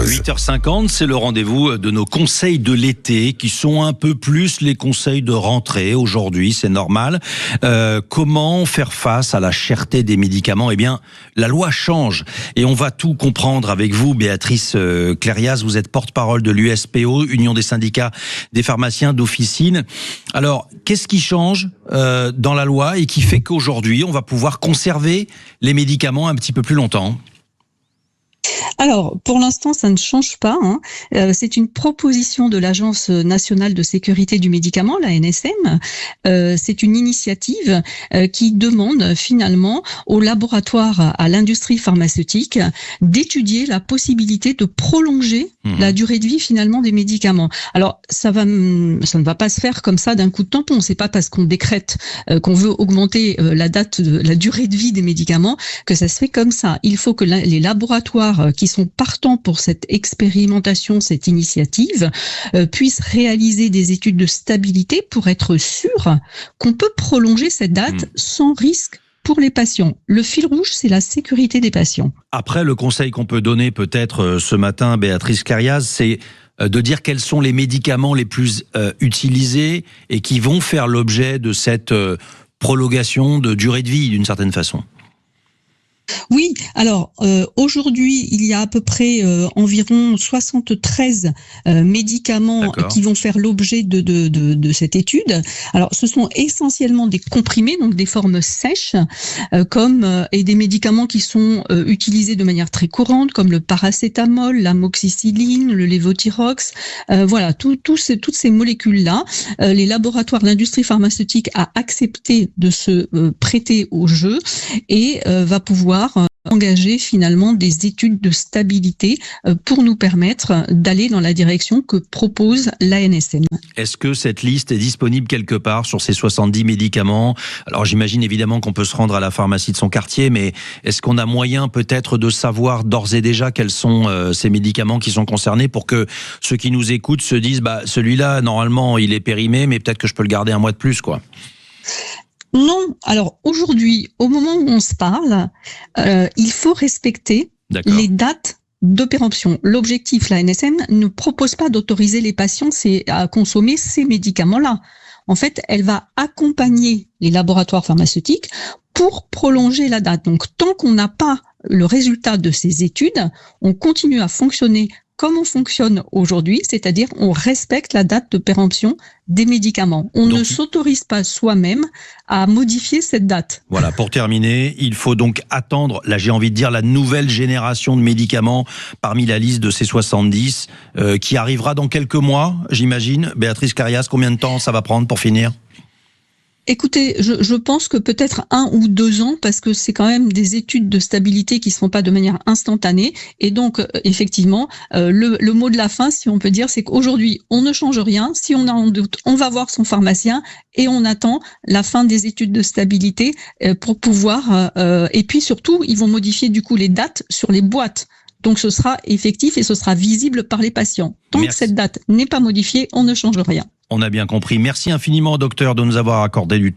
8h50, c'est le rendez-vous de nos conseils de l'été qui sont un peu plus les conseils de rentrée aujourd'hui, c'est normal. Comment faire face à la cherté des médicaments ? Eh bien, la loi change et on va tout comprendre avec vous, Béatrice Clérias. Vous êtes porte-parole de l'USPO, Union des syndicats des pharmaciens d'officine. Alors, qu'est-ce qui change dans la loi et qui fait qu'aujourd'hui, on va pouvoir conserver les médicaments un petit peu plus longtemps ? Alors, pour l'instant, ça ne change pas. C'est une proposition de l'Agence nationale de sécurité du médicament, la NSM. C'est une initiative qui demande finalement aux laboratoires, à l'industrie pharmaceutique, d'étudier la possibilité de prolonger la durée de vie finalement des médicaments. Alors, ça ne va pas se faire comme ça d'un coup de tampon. C'est pas parce qu'on décrète qu'on veut augmenter la durée de vie des médicaments que ça se fait comme ça. Il faut que les laboratoires qui sont partants pour cette expérimentation, cette initiative, puissent réaliser des études de stabilité pour être sûr qu'on peut prolonger cette date sans risque pour les patients. Le fil rouge, c'est la sécurité des patients. Après, le conseil qu'on peut donner peut-être ce matin, Béatrice Clérias, c'est de dire quels sont les médicaments les plus utilisés et qui vont faire l'objet de cette prolongation de durée de vie d'une certaine façon. Oui, alors aujourd'hui, il y a à peu près environ 73 médicaments qui vont faire l'objet de cette étude. Alors, ce sont essentiellement des comprimés, donc des formes sèches, et des médicaments qui sont utilisés de manière très courante, comme le paracétamol, l'amoxicilline, le lévothyrox. Voilà, toutes ces molécules-là, les laboratoires, l'industrie pharmaceutique a accepté de se prêter au jeu et va pouvoir engager finalement des études de stabilité pour nous permettre d'aller dans la direction que propose l'ANSM. Est-ce que cette liste est disponible quelque part sur ces 70 médicaments ? Alors j'imagine évidemment qu'on peut se rendre à la pharmacie de son quartier, mais est-ce qu'on a moyen peut-être de savoir d'ores et déjà quels sont ces médicaments qui sont concernés pour que ceux qui nous écoutent se disent celui-là normalement il est périmé, mais peut-être que je peux le garder un mois de plus quoi. Non, alors aujourd'hui, au moment où on se parle, il faut respecter les dates de péremption. L'objectif, la NSM ne propose pas d'autoriser les patients à consommer ces médicaments-là. En fait, elle va accompagner les laboratoires pharmaceutiques pour prolonger la date. Donc, tant qu'on n'a pas le résultat de ces études, on continue à fonctionner comme on fonctionne aujourd'hui, c'est-à-dire on respecte la date de péremption des médicaments. On ne s'autorise pas soi-même à modifier cette date. Voilà, pour terminer, il faut donc attendre, là j'ai envie de dire, la nouvelle génération de médicaments parmi la liste de ces 70 qui arrivera dans quelques mois, j'imagine. Béatrice Clérias, combien de temps ça va prendre pour finir ? Écoutez, je pense que peut-être 1 ou 2 ans, parce que c'est quand même des études de stabilité qui ne se font pas de manière instantanée. Et donc, effectivement, le mot de la fin, si on peut dire, c'est qu'aujourd'hui, on ne change rien. Si on a un doute, on va voir son pharmacien et on attend la fin des études de stabilité pour pouvoir... et puis surtout, ils vont modifier du coup les dates sur les boîtes. Donc, ce sera effectif et ce sera visible par les patients. Tant que cette date n'est pas modifiée, on ne change rien. On a bien compris. Merci infiniment, docteur, de nous avoir accordé du temps.